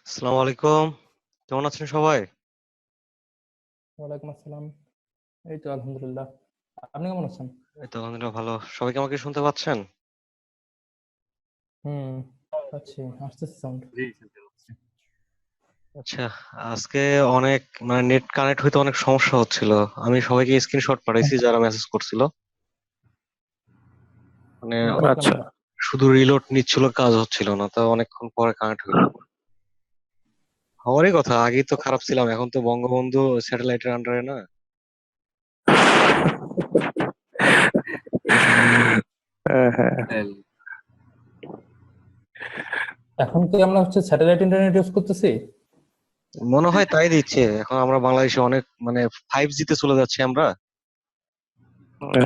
আসসালামু আলাইকুম। কেমন আছেন সবাই? ওয়ালাইকুম আসসালাম। এই তো আলহামদুলিল্লাহ। আপনি কেমন আছেন? এই তো আলহামদুলিল্লাহ ভালো। সবাই কি আমাকে শুনতে পাচ্ছেন? হুম, পাচ্ছি। আসতেছে সাউন্ড। জি, শুনতে পাচ্ছি। আচ্ছা, আজকে অনেক নেট কানেক্ট হইতে অনেক সমস্যা হচ্ছিল। আমি সবাইকে স্ক্রিনশট পাঠাইছি যারা মেসেজ করছিল। মানে কেন? আচ্ছা। শুধু রিলোড নিচ্ছিল, কাজ হচ্ছিল না। তো অনেকক্ষণ পরে কানেক্ট হইলো। হওয়ারই কথা, আগেই তো খারাপ ছিলাম, এখন তো বঙ্গবন্ধু স্যাটেলাইটের আন্ডারে না। হ্যাঁ। এখন কি আমরা স্যাটেলাইট ইন্টারনেট ইউজ করতেছি? মনে হয় তাই দিচ্ছে। এখন আমরা বাংলাদেশে অনেক 5G তে চলে যাচ্ছি আমরা।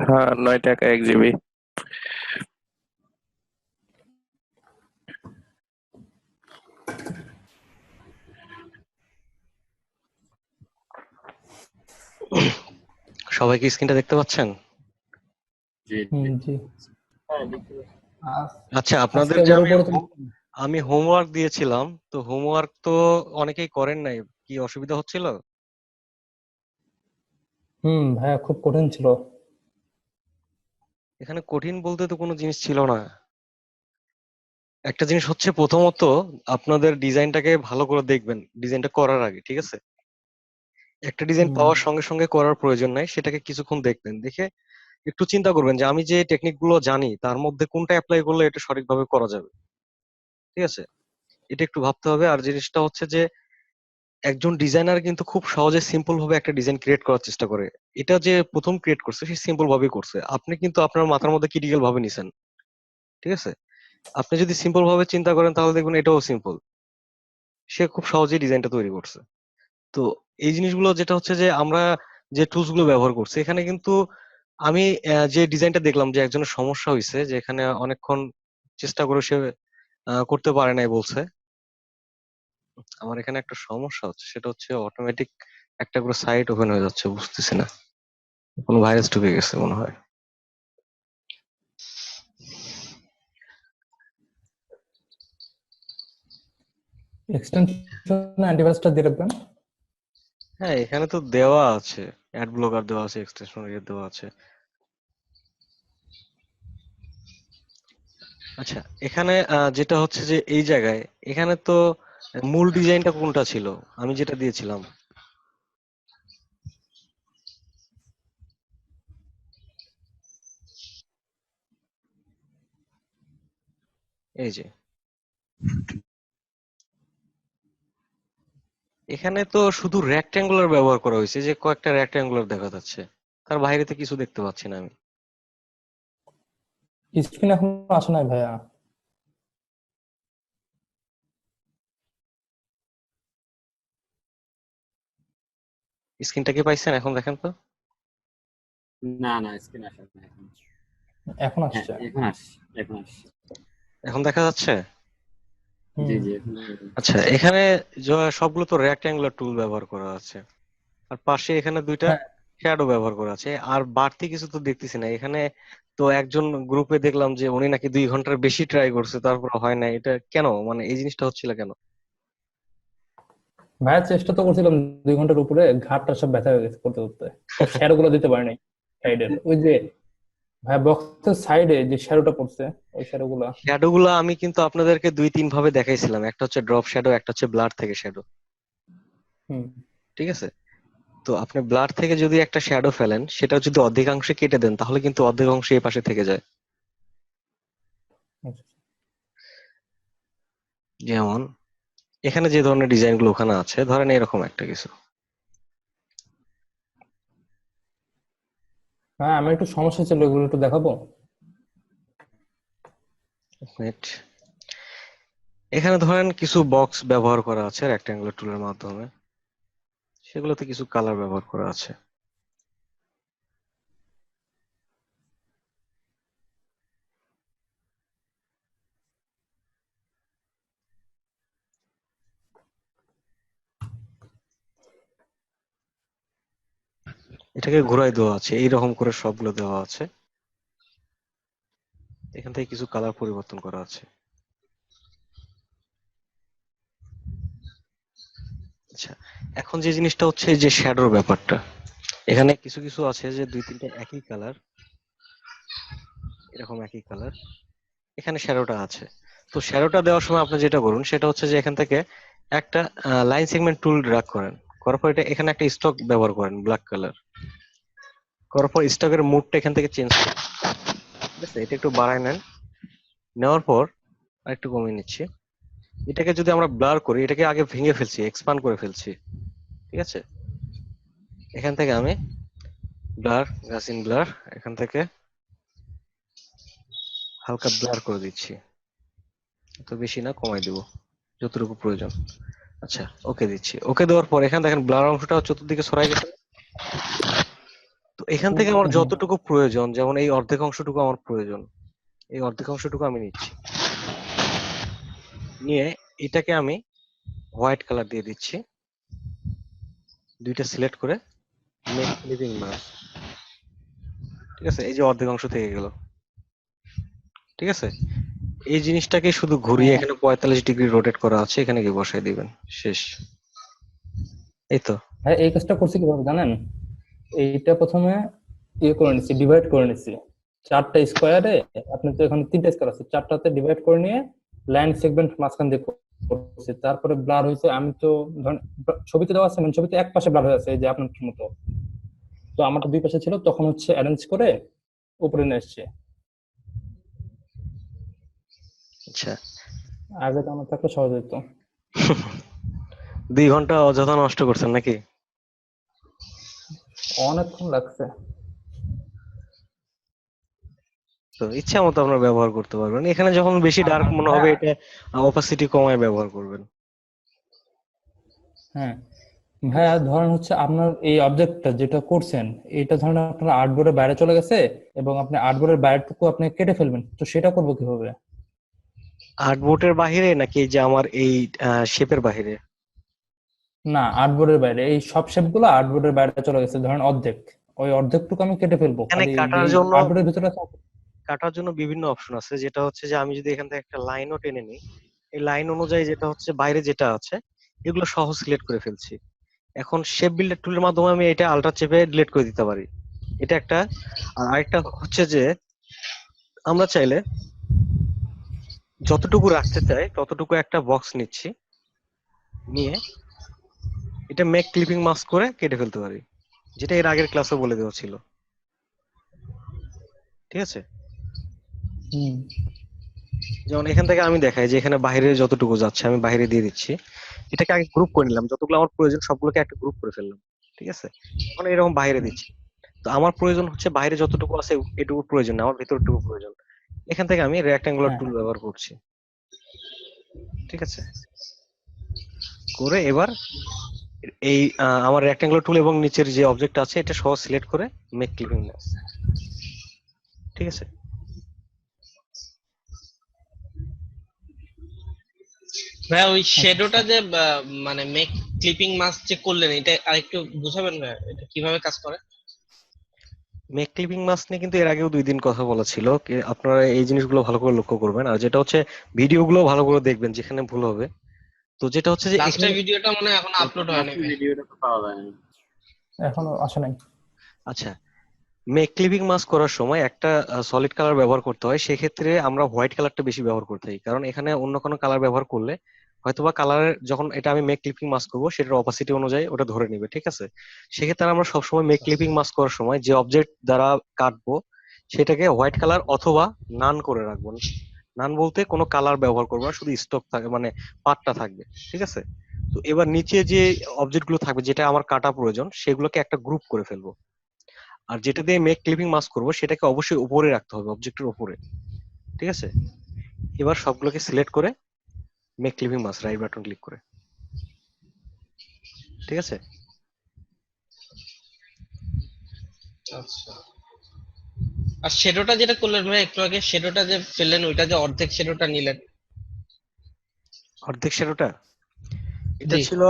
হ্যাঁ, 9 টাকা 1 জিবি। সবাই কি স্ক্রিনটা দেখতে পাচ্ছেন? জি হুম, দেখতে জি। পাচ্ছি। হ্যাঁ, দেখতে পাচ্ছি। আচ্ছা, আপনাদের আজকে যে এগুলোর আমি উপরে তো আমি হোমওয়ার্ক দিয়েছিলাম, তো হোমওয়ার্ক তো অনেকেই করেন নাই। কি অসুবিধা হচ্ছিল? ভাইয়া খুব কঠিন ছিল। এখানে কঠিন বলতে তো কোনো জিনিস ছিল না। একটা জিনিস হচ্ছে, প্রথমত আপনাদের ডিজাইনটাকে ভালো করে দেখবেন ডিজাইনটা করার আগে, ঠিক আছে? একটা ডিজাইন হুম, পাওয়ার সঙ্গে সঙ্গে করার প্রয়োজন নাই, সেটাকে কিছুক্ষণ দেখবেন, দেখে একটু চিন্তা করবেন যে আমি যে টেকনিক গুলো জানি তার মধ্যে কোনটা অ্যাপ্লাই করলে এটা সঠিকভাবে করা যাবে, ঠিক আছে? এটা একটু ভাবতে হবে। আর জিনিসটা হচ্ছে যে একজন ডিজাইনার কিন্তু খুব সহজে সিম্পল ভাবে একটা ডিজাইন ক্রিয়েট করার চেষ্টা করে। এটা যে প্রথম ক্রিয়েট করছে সে সিম্পল ভাবেই করছে, আপনি কিন্তু আপনার মাথার মধ্যে ক্রিটিক্যাল ভাবে নিছেন, ঠিক আছে? আপনি যদি সিম্পল ভাবে চিন্তা করেন তাহলে দেখবেন এটাও সিম্পল। সে খুব সহজেই ডিজাইনটা তৈরি করছে। তো এই জিনিসগুলো যেটা হচ্ছে যে আমরা যে টুলস গুলো ব্যবহার করছি এখানে কিন্তু আমি যে ডিজাইনটা দেখলাম যে একজনের সমস্যা হয়েছে, যে এখানে অনেকক্ষণ চেষ্টা করে সে করতে পারে নাই বলছে। আমার এখানে একটা সমস্যা হচ্ছে, সেটা হচ্ছে অটোমেটিক একটা করে সাইট ওপেন হয়ে যাচ্ছে, বুঝতেছি না, কোনো ভাইরাস ঢুকে গেছে মনে হয়। এক্সটেনশন অ্যান্টিভাইরাসটা দিয়ে রাখবেন। হ্যাঁ, এখানে তো দেওয়া আছে, অ্যাড ব্লকার দেওয়া আছে, এক্সটেনশন দেওয়া আছে। আচ্ছা, এখানে যেটা হচ্ছে যে এই জায়গায় এখানে তো মূল ডিজাইনটা কোনটা ছিল? আমি যেটা দিয়েছিলাম, এই যে এখানে তো শুধু রেক্ট্যাঙ্গুলার ব্যবহার করা হয়েছে, যে কয়েকটা রেক্ট্যাঙ্গুলার দেখা যাচ্ছে, তার বাইরে তো কিছু দেখতে পাচ্ছি না আমি। স্ক্রিন এখনো আসে নাই ভাইয়া। স্ক্রিনটা কি পাইছেন? এখন দেখেন তো। না, না, স্ক্রিন আসে না এখন। এখন হ্যাঁ, আসছে। এখন আসছে। এখন দেখা যাচ্ছে। জি, হুম, জি, এখন দেখা যাচ্ছে। আচ্ছা, এখানে সবগুলো তো রেক্ট্যাঙ্গুলার টুল ব্যবহার করা আছে, আর পাশে এখানে দুইটা হ্যাঁ শ্যাডো ব্যবহার করা আছে, আর বাড়তি কিছু তো দেখতেছি না এখানে। তো একজন গ্রুপে দেখলাম যে উনি নাকি 2 ঘন্টার বেশি ট্রাই করছে, তারপর হয় না। এটা কেন, এই জিনিসটা হচ্ছিল কেন? ভাইয়া, চেষ্টা তো করছিলাম 2 ঘন্টার উপরে, ঘাটটা সব ব্যথা হয়ে গেছে করতে করতে। ওই শ্যাডো গুলো দিতে পারি নাই সাইডের, ওই যে ভাইয়া বক্সের সাইডে যে শ্যাডোটা পড়ছে, ওই শ্যাডো গুলা। শ্যাডো গুলা আমি কিন্তু আপনাদেরকে 2-3 ভাবে দেখাইছিলাম, একটা হচ্ছে ড্রপ শ্যাডো, একটা হচ্ছে ব্লার থেকে শ্যাডো, হুম, ঠিক আছে? তো আপনি ব্লার থেকে যদি একটা শ্যাডো ফেলেন, সেটা যদি অর্ধেকাংশে কেটে দেন তাহলে কিন্তু অর্ধেক অংশ এই পাশে থেকে যায়। আচ্ছা। যেমন এখানে যে ধরনের ডিজাইন গুলো ওখানে আছে, ধরেন এরকম একটা কিছু। হ্যাঁ, আমি একটু সমস্যা ছিল, এগুলো একটু দেখাবো। Wait, এখানে ধরেন কিছু বক্স ব্যবহার করা আছে রেক্ট্যাঙ্গুলার টুলের মাধ্যমে, সেগুলোতে কিছু কালার ব্যবহার করা আছে। এটাকে ঘুরাই দেওয়া আছে, এইরকম করে সবগুলো দেওয়া আছে। এখান থেকে কিছু কালার পরিবর্তন করা আছে। আচ্ছা, এখন যে জিনিসটা হচ্ছে যে শ্যাডোর ব্যাপারটা, এখানে কিছু কিছু আছে যে দুই তিনটা একই কালার, এরকম একই কালার, এখানে শ্যাডোটা আছে। তো শ্যাডোটা দেওয়ার সময় আপনি যেটা করুন সেটা হচ্ছে যে এখান থেকে একটা লাইন সেগমেন্ট টুল ড্র্যাগ করেন, করার পর এটা এখানে একটা স্টক ব্যবহার করেন ব্ল্যাক কালার, করার পর স্টকের মুডটা এখান থেকে চেঞ্জ করেন। ঠিক আছে, এটা একটু বাড়ায় নেন, নেওয়ার পর আর একটু কমিয়ে নিচ্ছি। এটাকে যদি আমরা ব্লার করি, এটাকে আগে ভেঙে ফেলছি, এক্সপান্ড করে ফেলছি। ঠিক আছে, এখান থেকে আমি ব্লার, গাসিন ব্লার, এখান থেকে হালকা ব্লার করে দিচ্ছি, এত বেশি না, কমাই দেবো যতটুকু প্রয়োজন। আচ্ছা, ওকে দিচ্ছি। ওকে দেওয়ার পর এখানে দেখেন ব্লার অংশটা চতুর্দিকে সরাই গেছে। তো এখান থেকে আমার হুম, যতটুকু প্রয়োজন, যেমন এই অর্ধেক অংশটুকু আমার প্রয়োজন, এই অর্ধেক অংশটুকু আমি নিচ্ছি, নিয়ে এটাকে আমি হোয়াইট কালার দিয়ে দিচ্ছি, দুইটা সিলেক্ট করে মেক লিভিং মাস্ক। ঠিক আছে, এই যে অর্ধেক অংশ থেকে গেল। ঠিক আছে, এই জিনিসটাকে শুধু ঘুরিয়ে হ্যাঁ এখানে 45 ডিগ্রি রোটেট করা আছে, এখানে গিয়ে বসাই দিবেন, শেষ। এই তো। হ্যাঁ, এই কাজটা করছি কিভাবে জানেন? এইটা প্রথমে করে নিচ্ছি, ডিভাইড করে নিচ্ছি চারটা স্কোয়ারে। আপনি তো এখানে তিনটা স্কোয়ার আছে, চারটাতে ডিভাইড করে নিয়ে লাইন সেগমেন্ট মাঝখান দিয়ে করছি। তারপরে ব্লার হয়েছে, আমি তো ধরেন ছবিতে দেওয়া আছে, মানে ছবিতে এক পাশে ব্লার হয়ে আছে, এই যে আপনার মতো। তো আমারটা দুই পাশে ছিল, তখন হচ্ছে অ্যারেঞ্জ করে উপরে নিয়ে এসছে। আচ্ছা, আগে তো আমার থাকলে সহজ হতো। 2 ঘন্টা অযথা নষ্ট করছেন নাকি? অনেকক্ষণ লাগছে। তো ইচ্ছা মতো আপনার ব্যবহার করতে পারবেন। এখানে যখন বেশি ডার্ক মনে হবে, হ্যাঁ, এটা অপাসিটি কমায় ব্যবহার করবেন। হ্যাঁ ভাইয়া, ধরেন হচ্ছে আপনার এই অবজেক্টটা যেটা করছেন, এটা ধরেন আপনার আর্টবোর্ডের বাইরে চলে গেছে, এবং আপনি আর্টবোর্ডের বাইরেটুকু আপনি কেটে ফেলবেন, তো সেটা করবো কিভাবে? আর্টবোর্ডের বাহিরে নাকি এই যে আমার এই শেপের বাহিরে? না, আর্টবোর্ডের বাইরে। এই সব শেপ গুলো আর্টবোর্ডের বাইরে চলে গেছে, ধরেন অর্ধেক, ওই অর্ধেকটুকু আমি কেটে ফেলবো, এখানে খালি কাটার এই জন্য আর্টবোর্ডের ভিতরে আছে। বিভিন্ন অপশন আছে, যেটা হচ্ছে যে আমি যদি এখান থেকে একটা লাইনও টেনে নিই, এই লাইন অনুযায়ী যেটা হচ্ছে বাইরে যেটা আছে এগুলো সহ সিলেক্ট করে ফেলছি। এখন শেপ বিল্ডার টুলের মাধ্যমে আমি এটা আলট্রা চেপে ডিলিট করে দিতে পারি, এটা একটা। আর আরেকটা হচ্ছে যে আমরা চাইলে যতটুকু রাখতে চাই ততটুকু একটা বক্স নিচ্ছি, নিয়ে এটা মেক ক্লিপিং মাস্ক করে কেটে ফেলতে পারি, যেটা এর আগের ক্লাসে বলে দেওয়া ছিল। ঠিক আছে, হুম, যেমন এখান থেকে আমি দেখাই যে এখানে বাইরে যতটুকু যাচ্ছে আমি বাইরে দিয়ে দিচ্ছি, এটাকে আগে গ্রুপ করে নিলাম, যতগুলো আমার প্রয়োজন সবগুলোকে একটা গ্রুপ করে ফেললাম। ঠিক আছে, এখন এরকম বাইরে দিচ্ছি। তো আমার প্রয়োজন হচ্ছে বাইরে যতটুকু আছে এটুকু প্রয়োজন না, আমার ভেতরটুকু প্রয়োজন। এখান থেকে আমি রেক্ট্যাঙ্গুলার হ্যাঁ, টুল ব্যবহার করছি। ঠিক আছে, করে এবার এই আমার রেক্ট্যাঙ্গুলার টুল এবং নিচের যে অবজেক্ট আছে এটা সহ সিলেক্ট করে মেক ক্লিপিং মাস্ক। ঠিক আছে, ভাইয়া ওই আচ্ছা আচ্ছা। শ্যাডোটা যে মানে মেক ক্লিপিং মাস্ক যে করলেন, এটা আরেকটু বুঝাবেন ভাইয়া, এটা কিভাবে কাজ করে? মেক ক্লিপিং মাস্ক নিয়ে কিন্তু এর আগেও 2 দিন কথা বলা ছিল, আপনারা এই জিনিসগুলো ভালো করে লক্ষ্য করবেন, আর যেটা হচ্ছে ভিডিওগুলো ভালো করে দেখবেন, যেখানে ভুল হবে। তো যেটা হচ্ছে যে এখানে লাস্টের ভিডিওটা মনে হয় এখনো আপলোড হয়নি লাস্টের ভাই। ভিডিওটা তো পাওয়া যায়নি। এখনো আসে নাই। আচ্ছা, মেক ক্লিপিং মাস্ক করার সময় একটা সলিড কালার ব্যবহার করতে হয়, সেক্ষেত্রে আমরা হোয়াইট কালারটা বেশি ব্যবহার করতে হয়, কারণ এখানে অন্য কোনো কালার ব্যবহার করলে হয়তোবা কালারের, যখন এটা আমি মেক ক্লিপিং মাস্ক করবো সেটার অপাসিটি অনুযায়ী ওটা ধরে নিবে। ঠিক আছে, সেক্ষেত্রে আমরা সবসময় মেক ক্লিপিং মাস্ক করার সময় যে অবজেক্ট দ্বারা কাটবো সেটাকে হোয়াইট কালার অথবা নান করে রাখবো। নান বলতে কোনো কালার ব্যবহার করবো না, শুধু স্টক থাকে, মানে পাতটা থাকবে। ঠিক আছে, তো এবার নিচে যে অবজেক্ট গুলো থাকবে যেটা আমার কাটা প্রয়োজন সেগুলোকে একটা গ্রুপ করে ফেলবো। আর যেটা দিয়ে মেক ক্লিপিং মাস্ক করবো সেটাকে অবশ্যই উপরে রাখতে হবে, অবজেক্টের উপরে। ঠিক আছে, এবার সবগুলোকে সিলেক্ট করে make clipping mask right button click করে। ঠিক আছে, আচ্ছা, আর শ্যাডোটা যেটা করলেন ভাই একটু আগে, শ্যাডোটা যে ফেললেন, ওইটা যে অর্ধেক শ্যাডোটা নিলেন। অর্ধেক শ্যাডোটা এটা জি। ছিল,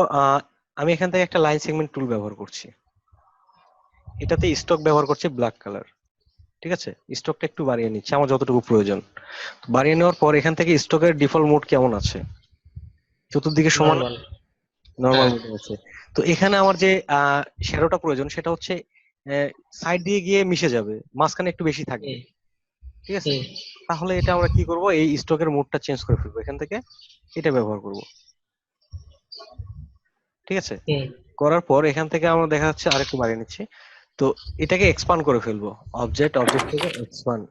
আমি এখান থেকে একটা লাইন সেগমেন্ট টুল ব্যবহার করছি, এটাতে স্টক ব্যবহার করছি ব্ল্যাক কালার। ঠিক আছে, স্টকটা একটু বাড়িয়ে নিচ্ছি আমার যতটুকু প্রয়োজন। বাড়িয়ে নেওয়ার পর এখান থেকে স্টকের ডিফল্ট মোড কেমন আছে, চতুর্দিকে সমান, নর্মাল। নরমাল হ্যাঁ। মোডে আছে। তো এখানে আমার যে শ্যাডোটা প্রয়োজন সেটা হচ্ছে সাইড দিয়ে গিয়ে মিশে যাবে, মাঝখানে একটু বেশি থাকবে, হুম, ঠিক আছে? হুম, তাহলে এটা আমরা কি করব, এই স্টকের মোডটা চেঞ্জ করে ফেলবো, এখান থেকে এটা ব্যবহার করব, ঠিক আছে? হুম। করার পর এখান থেকে আমরা দেখা যাচ্ছে আরেকটু বাড়িয়ে নিচ্ছি। তো এটাকে এক্সপান্ড করে ফেলবো, অবজেক্ট থেকে এক্সপান্ড,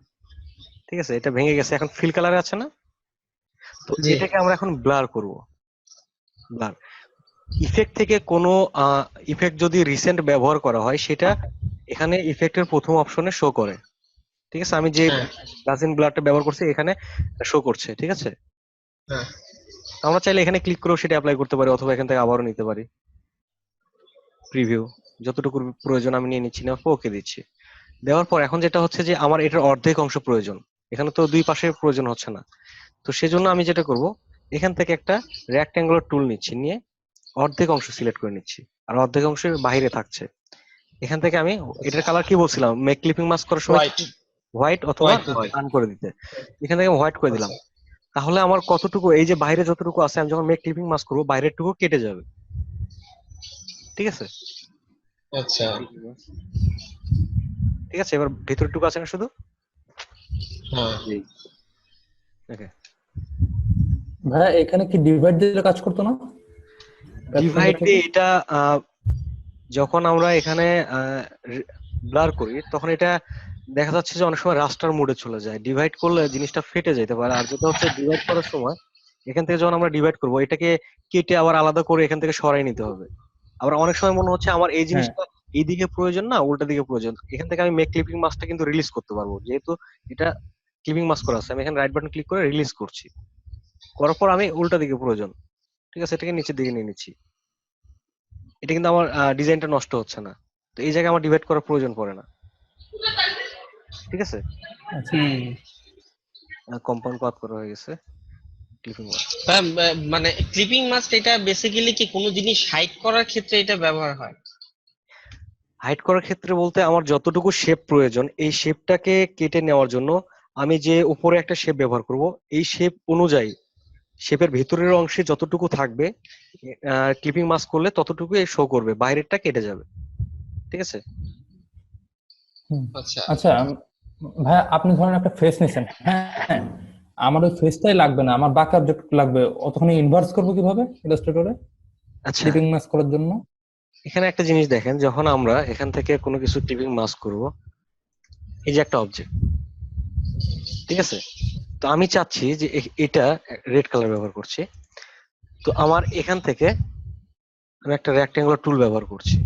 ঠিক আছে? এটা ভেঙে গেছে, এখন ফিল কালারে আছে না? তো জি। এটাকে আমরা এখন ব্লার করব, ব্লার। ইফেক্ট থেকে কোনো ইফেক্ট যদি রিসেন্ট ব্যবহার করা হয় সেটা এখানে ইফেক্টের প্রথম অপশনে শো করে, ঠিক আছে? আমি যে হ্যাঁ, গাজিন ব্লারটা ব্যবহার করছি এখানে শো করছে, ঠিক আছে? হ্যাঁ। আমরা চাইলে এখানে ক্লিক করেও সেটা অ্যাপ্লাই করতে পারি, অথবা এখান থেকে আবারও নিতে পারি। প্রিভিউ যতটুকু প্রয়োজন আমি নিয়ে নিচ্ছি, না ওকে দিচ্ছি। দেওয়ার পর এখন যেটা হচ্ছে যে আমার এটার অর্ধেক অংশ প্রয়োজন, এখানে তো দুই পাশে প্রয়োজন হচ্ছে না। তো সেজন্য আমি যেটা করব, এখান থেকে একটা রেক্ট্যাঙ্গুলার টুল নিচ্ছি, নিয়ে অর্ধেক অংশ সিলেক্ট করে নিচ্ছি, আর অর্ধেক অংশ বাইরে থাকছে। এখান থেকে আমি এটার কালার কি বলছিলাম, মেক ক্লিপিং মাস্ক করার সময় হোয়াইট, হোয়াইট অথবা হোয়াইট দিতে। টান করে দিতে, এখান থেকে হোয়াইট করে দিলাম। আচ্ছা, তাহলে আমার কতটুকু, এই যে বাইরে যতটুকু আছে, আমি যখন মেক ক্লিপিং মাস্ক করবো বাইরের টুকু কেটে যাবে, ঠিক আছে? আচ্ছা। ঠিক আছে, এবার ভিতরের টুকু আছে না শুধু, হ্যাঁ। জি। ওকে। ভাইয়া এখানে কি ডিভাইড দিলে কাজ করতো না? ডিভাইড দিয়ে এটা যখন আমরা এখানে ব্লার করি তখন এটা দেখা যাচ্ছে যে অনেক সময় রাস্টার মোডে চলে যায়, ডিভাইড করলে জিনিসটা ফেটে যেতে পারে। আর যেটা হচ্ছে ডিভাইড করার সময় এখান থেকে যখন আমরা ডিভাইড করবো এটাকে কেটে আবার আলাদা করে এখান থেকে সরাই নিতে হবে। আবার অনেক সময় মনে হচ্ছে আমার এই হ্যাঁ। জিনিসটা এই দিকে প্রয়োজন না, উল্টা দিকে প্রয়োজন, এখান থেকে আমি মেক ক্লিপিং মাস্কটা কিন্তু রিলিজ করতে পারবো, যেহেতু এটা ক্লিপিং মাস্ক করা আছে। আমি এখানে রাইট বাটন ক্লিক করে রিলিজ করছি, করার পর আমি উল্টা দিকে প্রয়োজন, ঠিক আছে, এটাকে নিচের দিকে নিয়ে নিচ্ছি। এটা কিন্তু আমার ডিজাইনটা নষ্ট হচ্ছে না, তো এই জায়গায় আমার ডিভাইড করার প্রয়োজন পড়ে না, ঠিক আছে? আচ্ছা। কম্পাউন্ড পাথ করা হয়ে গেছে, ক্লিপিং মাস্ক। মানে ক্লিপিং মাস্ক এটা বেসিক্যালি কি কোনো জিনিস হাইড করার ক্ষেত্রে এটা ব্যবহার হয়? হাইড করার ক্ষেত্রে বলতে আমার যতটুকু শেপ প্রয়োজন এই শেপটাকে কেটে নেওয়ার জন্য আমি যে উপরে একটা শেপ ব্যবহার করব, এই শেপ অনুযায়ী শেপের ভেতরের অংশে যতটুকু থাকবে ক্লিপিং মাস্ক করলে ততটুকু শো করবে, বাইরেরটা কেটে যাবে, ঠিক আছে? হুম। আচ্ছা। আচ্ছা ভাইয়া আপনি ধরেন একটা ফেস নিছেন, হ্যাঁ, আমার ওই ফেসটাই লাগবে না, আমার বাকি অবজেক্ট লাগবে, অতক্ষণ ইনভার্স করবো কিভাবে ইলাস্ট্রেটরে আচ্ছা, ক্লিপিং মাস্ক করার জন্য? এখানে একটা জিনিস দেখেন, যখন আমরা এখান থেকে কোনো কিছু ক্লিপিং মাস্ক করব, এই যে একটা অবজেক্ট, ঠিক আছে? তো আমি চাচ্ছি যে এটা রেড কালার ব্যবহার করছি, তো আমার এখান থেকে আমি একটা রেক্ট্যাঙ্গুলার টুল ব্যবহার করছি,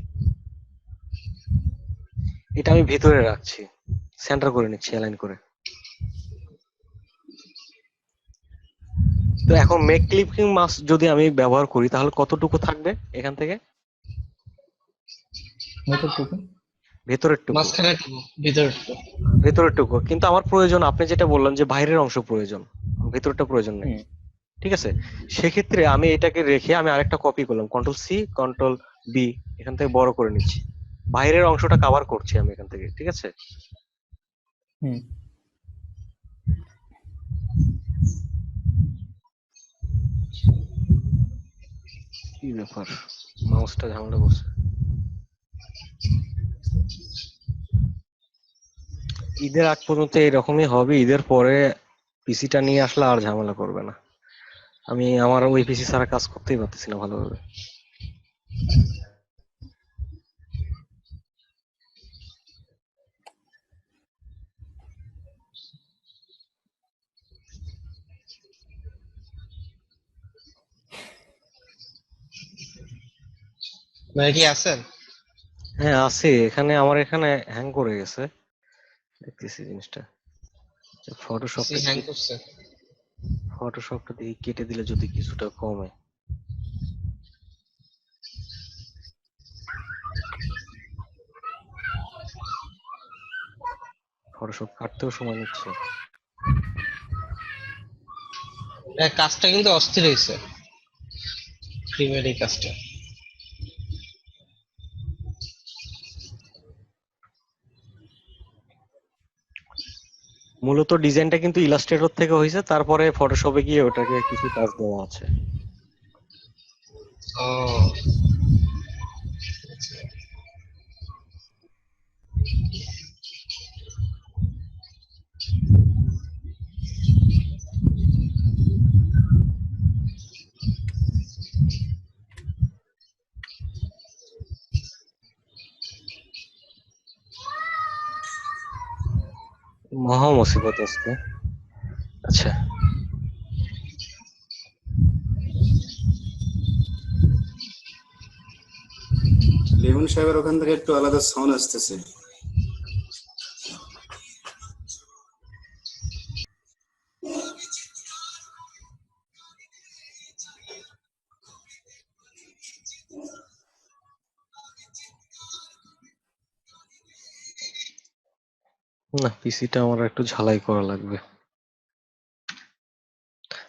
এটা আমি ভেতরে রাখছি, সেন্টার করে নিচ্ছি অ্যালাইন করে। তো এখন মেক ক্লিপিং মাস্ক যদি আমি ব্যবহার করি তাহলে কতটুকু থাকবে এখান থেকে? ভেতরটুকু। ভেতরের টুকু, মাঝখানে ভিতর। ভেতরের টুকু কিন্তু আমার প্রয়োজন, আপনি যেটা বললেন যে বাইরের অংশ প্রয়োজন, ভেতরটা প্রয়োজন নেই, হুম। ঠিক আছে? সেক্ষেত্রে আমি এটাকে রেখে আমি আরেকটা কপি করলাম, কন্ট্রোল সি কন্ট্রোল বি, এখান থেকে বড় করে নিচ্ছি, বাইরের অংশটা কভার করছি আমি এখান থেকে, ঠিক আছে? হুম। কি ব্যাপার, মাউসটা ঝামেলা করছে। ঈদের আগ পর্যন্ত এরকমই হবে, ঈদের পরে পিসিটা নিয়ে আসলে আর ঝামেলা করবে না। আমি আমার ওই পিসি ছাড়া কাজ করতেই পারতেছি না ভালোভাবে। ভাই কি আছেন? হ্যাঁ আছে, এখানে আমার এখানে হ্যাং করে গেছে, দেখতেছি জিনিসটা। ফটোশপটা হ্যাং করছে। ফটোশপটা দিয়ে কেটে দিলে যদি কিছুটা কমে। ফটোশপ কাটতেও সময় নিচ্ছে। কাজটা কিন্তু অস্থির হয়েছে, প্রিমিয়ার এই কাজটা। মূলত ডিজাইনটা কিন্তু ইলাস্ট্রেটর থেকে হয়েছে, তারপরে ফটোশপে গিয়ে ওটাকে কিছু কাজ দেওয়া আছে। ও মহা মুসিবত আজকে। আচ্ছা, লিমন সাহেবের ওখান থেকে একটু আলাদা সাউন্ড আসতেছে। না পিসিটা আমার একটু ঝালাই করা লাগবে।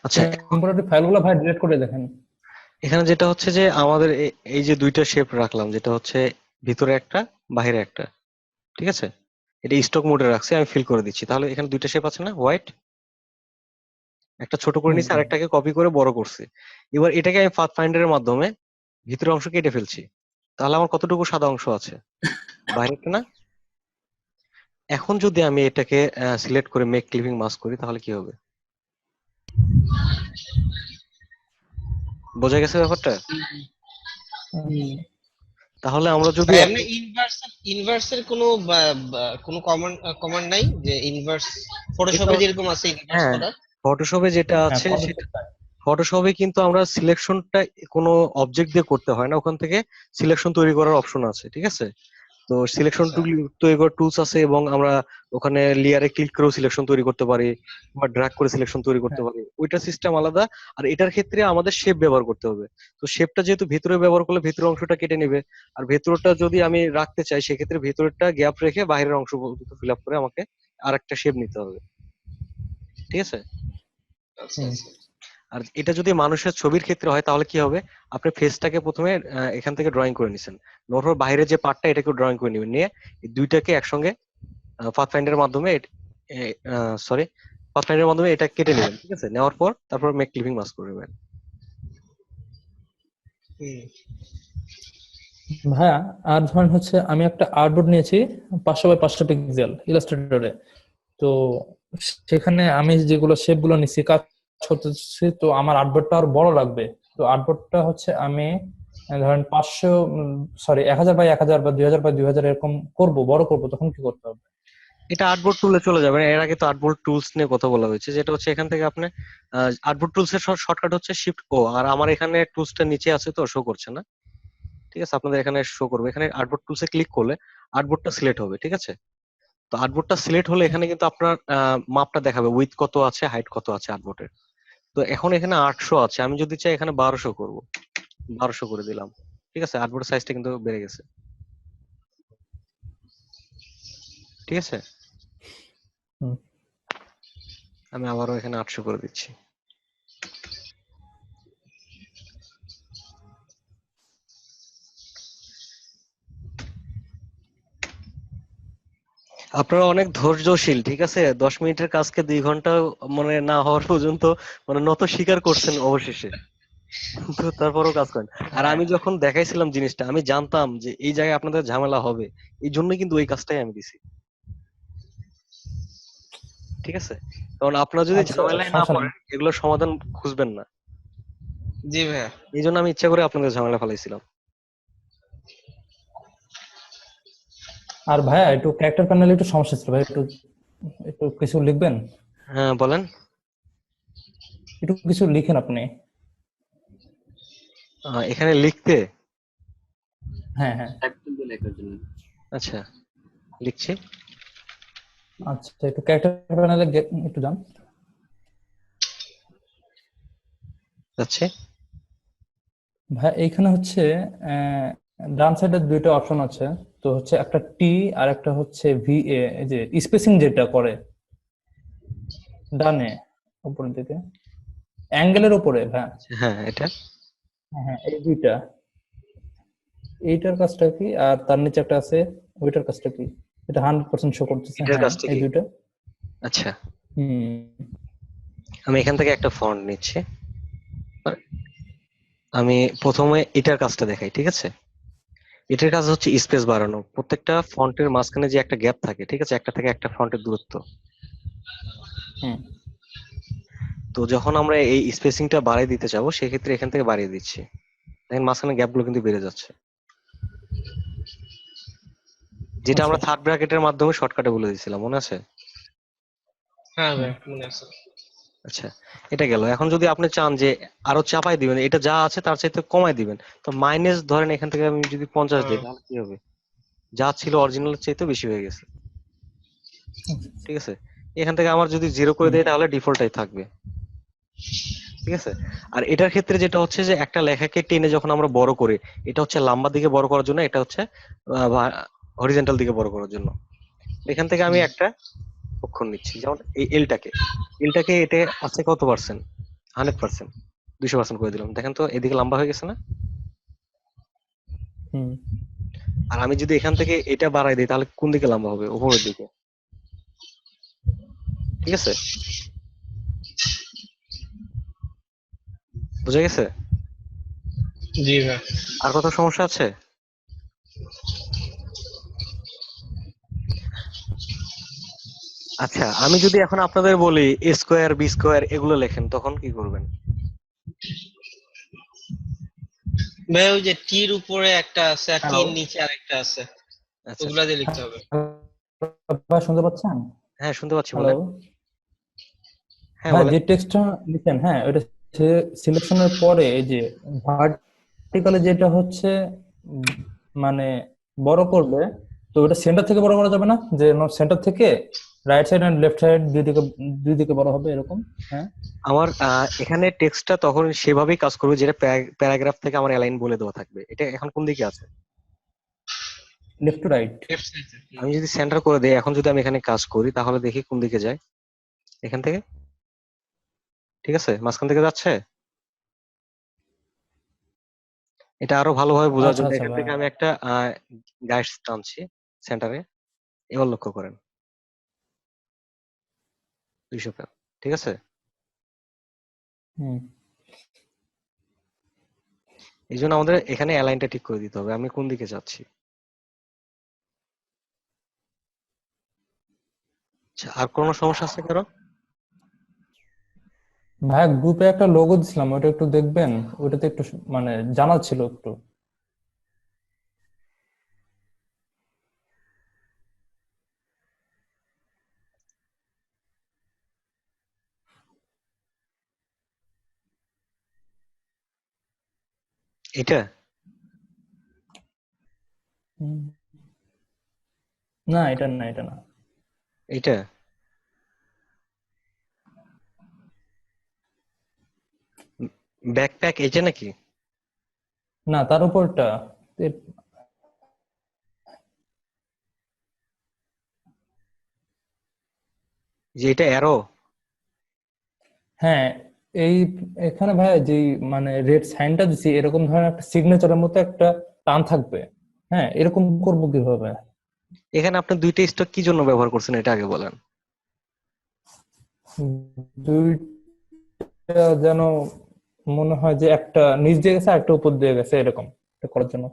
আচ্ছা, টেম্পোরারি ফাইলগুলো ভাই ডিলিট করে দেখেন। এখানে যেটা হচ্ছে যে আমাদের এই যে দুইটা শেপ রাখলাম, যেটা হচ্ছে ভিতরে একটা বাইরে একটা, ঠিক আছে? এটা স্টক মোডে রাখছি, আমি ফিল করে দিচ্ছি। তাহলে এখানে দুইটা শেপ আছে না, হোয়াইট, একটা ছোট করে নিছি আর একটাকে কপি করে বড় করছি। এবার এটাকে আমি পাথ ফাইন্ডারের মাধ্যমে ভিতরের অংশ কেটে ফেলছি। তাহলে আমার কতটুকু সাদা অংশ আছে, বাইরেটা না? এখন যদি আমি এটাকে সিলেক্ট করে মেক ক্লিপিং মাস্ক করি তাহলে কি হবে? বোঝা গেছে ব্যাপারটা? তাহলে আমরা যদি ভাই আপনি ইনভার্সের কোনো কোনো কমান্ড নাই যে ইনভার্স ফটোশপে এটা- যেরকম আছে ইনভার্স হ্যাঁ, করা? ফটোশপে যেটা হ্যাঁ, আছে পদক্ষেপ সেটা, চাই। ফটোশপে কিন্তু আমরা সিলেকশনটা কোনো অবজেক্ট দিয়ে করতে হয় না, ওখান থেকে সিলেকশন তৈরি করার অপশন আছে, ঠিক আছে? তো সিলেকশন আচ্ছা। টুল তৈরি করার টুলস আছে এবং আমরা ওখানে লেয়ারে ক্লিক করেও সিলেকশন তৈরি করতে পারি বা ড্র্যাগ করে সিলেকশন তৈরি করতে হ্যাঁ। পারি। ওইটা সিস্টেম আলাদা। আর এটার ক্ষেত্রে আমাদের শেপ ব্যবহার করতে হবে। তো শেপটা যেহেতু ভেতরে ব্যবহার করলে ভেতরের অংশটা কেটে নেবে, আর ভেতরটা যদি আমি রাখতে চাই সেক্ষেত্রে ভেতরটা গ্যাপ রেখে বাইরের অংশ ফিল আপ করে আমাকে আরেকটা শেপ নিতে হবে, ঠিক আছে? আচ্ছা আচ্ছা। আর এটা যদি মানুষের ছবির ক্ষেত্রে হয় তাহলে কি হবে? আপনি ফেসটাকে প্রথমে এখান থেকে ড্রয়িং করে নিছেন, নেওয়ার পর বাইরে যে পার্টটা এটাকে ড্রয়িং করে নেবেন, নিয়ে এই দুইটাকে একসঙ্গে পাথফাইন্ডারের মাধ্যমে সরি পাথফাইন্ডারের মাধ্যমে এটা কেটে নেবেন, ঠিক আছে? নেওয়ার পর তারপর মেক ক্লিপিং মাস্ক করে নেবেন। হুম। ভাইয়া আর ধরেন হচ্ছে আমি একটা আর্টবোর্ড নিয়েছি 500 বাই 500 পিক্সেল ইলাস্ট্রেটরে। তো সেখানে আমি যেগুলো শেপ গুলো নিচ্ছি কাজ করতেছি, তো আমার আর্টবোর্ডটা আর বড় লাগবে। তো আর্টবোর্ডটা হচ্ছে আমি ধরেন 1000 বাই 1000 বা 2000 বাই 2000 এরকম বড় করব, তখন কি করতে হবে? এটা আর্টবোর্ড টুলে চলে যাবেন। এর আগে তো আর্টবোর্ড টুলস নিয়ে কথা বলা হয়েছে, যেটা হচ্ছে এখান থেকে আপনি আর্টবোর্ড টুলস এর শর্টকাট হচ্ছে শিফট ও। আর আমার এখানে টুলসটা নিচে আছে তো শো করছে না, ঠিক আছে? আপনাদের এখানে শো করবে। এখানে আর্টবোর্ড টুলসে ক্লিক করলে আর্টবোর্ডটা সিলেক্ট হবে, ঠিক আছে? তো আর্টবোর্ডটা সিলেক্ট হলে এখানে কিন্তু আপনার মাপটা দেখাবে, উইথ কত আছে, হাইট কত আছে আর্টবোর্ডের। তো এখন এখানে 800 আছে, আমি যদি চাই এখানে 1200 করব, 1200 করে দিলাম, ঠিক আছে? আর্টবোর্ডের সাইজটা কিন্তু বেড়ে গেছে, ঠিক আছে? হুম। আমি আবারও এখানে 800 করে দিচ্ছি। আপনারা অনেক ধৈর্যশীল, ঠিক আছে? 10 মিনিটের কাজকে 2 ঘন্টা মানে না হওয়ার পর্যন্ত মানে নত স্বীকার করছেন অবশেষে, কিন্তু তারপরও কাজ করেন। আর হ্যাঁ। আমি যখন দেখাইছিলাম জিনিসটা, আমি জানতাম যে এই জায়গায় আপনাদের ঝামেলা হবে, এই জন্যই কিন্তু ওই কাজটাই আমি দিছি, ঠিক আছে? কারণ আপনারা যদি আচ্ছা, ঝামেলায় না সমস্যা নেই। পড়েন এগুলোর সমাধান খুঁজবেন না। জি ভাইয়া। এই জন্য আমি ইচ্ছা করে আপনাদের ঝামেলা ফেলাইছিলাম। আর ভাইয়া একটু ক্যারেক্টার প্যানেলে একটু সমস্যা ছিল ভাই, একটু একটু কিছু লিখবেন, হ্যাঁ বলেন। একটু কিছু লিখেন আপনি। এখানে লিখতে? হ্যাঁ হ্যাঁ। টাইপ করতে লেখার জন্য। আচ্ছা, লিখছি। আচ্ছা, একটু ক্যারেক্টার প্যানেলে একটু যান। যাচ্ছে। ভাই এইখানে হচ্ছে ডান সাইডে দুইটা অপশন আছে। তো হচ্ছে একটা টি আর একটা হচ্ছে ভিএ, এই যে স্পেসিং যেটা করে ডানে উপরের দিকে অ্যাঙ্গেলের উপরে। হ্যাঁ হ্যাঁ, এটা হ্যাঁ হ্যাঁ, এই দুইটা, এইটার কাজটা কি আর তার নিচে একটা আছে, ওইটার কাজটা কি? এটা 100% শো করতেছে। এটার হ্যাঁ, কাজটা এই কি? দুইটা। আচ্ছা, হুম। আমি এখান থেকে একটা ফন্ট নিচ্ছি। আমি প্রথমে এটার কাজটা দেখাই, ঠিক আছে? এটার কাজ হচ্ছে স্পেস বাড়ানো। প্রত্যেকটা ফন্টের মাঝখানে যে একটা গ্যাপ থাকে, ঠিক আছে, একটা থেকে একটা ফন্টের দূরত্ব। হুম তো যখন আমরা এই স্পেসিংটা বাড়িয়ে দিতে যাবো, সেক্ষেত্রে এখান থেকে বাড়িয়ে দিচ্ছি, দেখেন মাঝখানে গ্যাপগুলো কিন্তু বেড়ে যাচ্ছে, যেটা আচ্ছা আমরা থার্ড ব্র্যাকেটের মাধ্যমে শর্টকাটে বলে দিয়েছিলাম, মনে আছে? হ্যাঁ হুম ভাই মনে আছে। আচ্ছা, এটা গেল। এখন যদি আপনি চান যে আরো চাপাই দিবেন, এটা যা আছে তার চাইতে কমাই দিবেন, তো মাইনাস ধরেন এখান থেকে আমি যদি 50 দিই, হ্যাঁ তাহলে কি হবে? যা ছিল অরিজিনালের চাইতে বেশি হয়ে গেছে, ঠিক আছে? এখান থেকে আমার যদি 0 করে হুম দেয়, তাহলে ডিফল্টটাই থাকবে, ঠিক আছে? আর এটার ক্ষেত্রে যেটা হচ্ছে যে একটা লেখাকে টেনে যখন আমরা বড় করি, এটা হচ্ছে লম্বা দিকে বড় করার জন্য, এটা হচ্ছে হরিজন্টাল দিকে বড় করার জন্য। এখান থেকে আমি একটা অক্ষর নিচ্ছি, যেমন এই এলটাকে এটা আছে কত পার্সেন্ট? 100%। 200% করে দিলাম, দেখেন তো এদিকে লম্বা হয়ে গেছে না? হুম আর আমি যদি এখান থেকে এটা বাড়াই দিই, তাহলে কোন দিকে লম্বা হবে? উপরের দিকে, ঠিক আছে? বুঝা গেছে? জি ভাই। আর কত সমস্যা আছে? আচ্ছা, আমি যদি এখন আপনাদের বলি এ স্কোয়ার বি স্কোয়ার এগুলো লেখেন, তখন কি করবেন? ভাই ওই যে টির উপরে একটা আছে আর হ্যালো। টির নিচে আরেকটা আছে, আচ্ছা ওগুলা আচ্ছা, দিয়ে লিখতে হবে। ভাই শুনতে পাচ্ছেন? হ্যাঁ শুনতে পাচ্ছি, হ্যালো বলেন। হ্যাঁ ভাই বলেন। যে টেক্সটটা লিখেন, হ্যাঁ ওটা সিলেকশনের পরে এই যে ভার্টিক্যালি যেটা হচ্ছে উম, মানে বড় করবে, তো ওটা সেন্টার থেকে বড় করা যাবে না, যে সেন্টার থেকে right side and left side দুই দিকে বড় হবে এরকম? হ্যাঁ আমার এখানে টেক্সটটা তখন সেভাবেই কাজ করবে, যেটা প্যারাগ্রাফ থেকে আমার অ্যালাইন বলে দেওয়া থাকবে। এটা এখন কোন দিকে আছে? Left to right. Left side. আমি যদি সেন্টার করে দেই, এখন যদি আমি এখানে কাজ করি, তাহলে দেখি কোন দিকে যায়। এখান থেকে, ঠিক আছে, মাঝখান থেকে যাচ্ছে। এটা আরো ভালোভাবে বোঝার আচ্ছা জন্য আচ্ছা এখান ভাই। থেকে আমি একটা গাইডস টানছি সেন্টারে। এবার লক্ষ্য করেন, 200 পেন, ঠিক আছে? হুম এই জন্য আমাদের এখানে অ্যালাইনটা ঠিক করে দিতে হবে, আমি কোন দিকে যাচ্ছি। আচ্ছা, আর কোনো সমস্যা আছে কারো? ভাই গ্রুপে একটা লোগো দিছিলাম, ওটা একটু দেখবেন, ওটাতে একটু মানে জানা ছিল একটু। এটা হুম। না এটা না, এটা না। এটা ব্যাকপ্যাক এটা নাকি? না তার উপরটা। যে এটা অ্যারো? হ্যাঁ এই এখানে ভাই যে মানে রেড সাইনটা দিছি, এরকম ধরনের একটা সিগনেচারের মতো একটা টান থাকবে। হ্যাঁ এরকম করবো কিভাবে? এখানে আপনি দুইটা স্টক কি জন্য ব্যবহার করছেন, এটা আগে বলেন। দুইটা যেন মনে হয় যে একটা নিচ দিয়ে গেছে আর একটা উপর দিয়ে গেছে, এরকম এটা করার জন্য।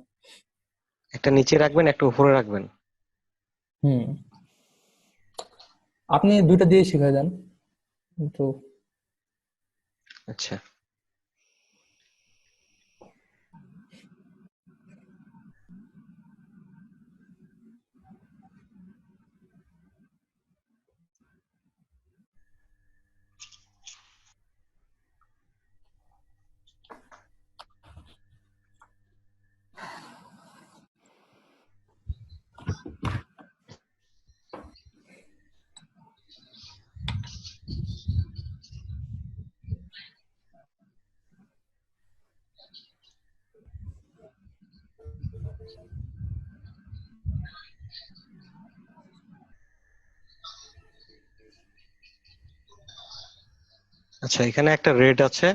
একটা নিচে রাখবেন, একটা উপরে রাখবেন। হুম আপনি দুইটা দিয়ে শিখে যান কিন্তু। আচ্ছা, আচ্ছা, এখানে একটা রেড আছে,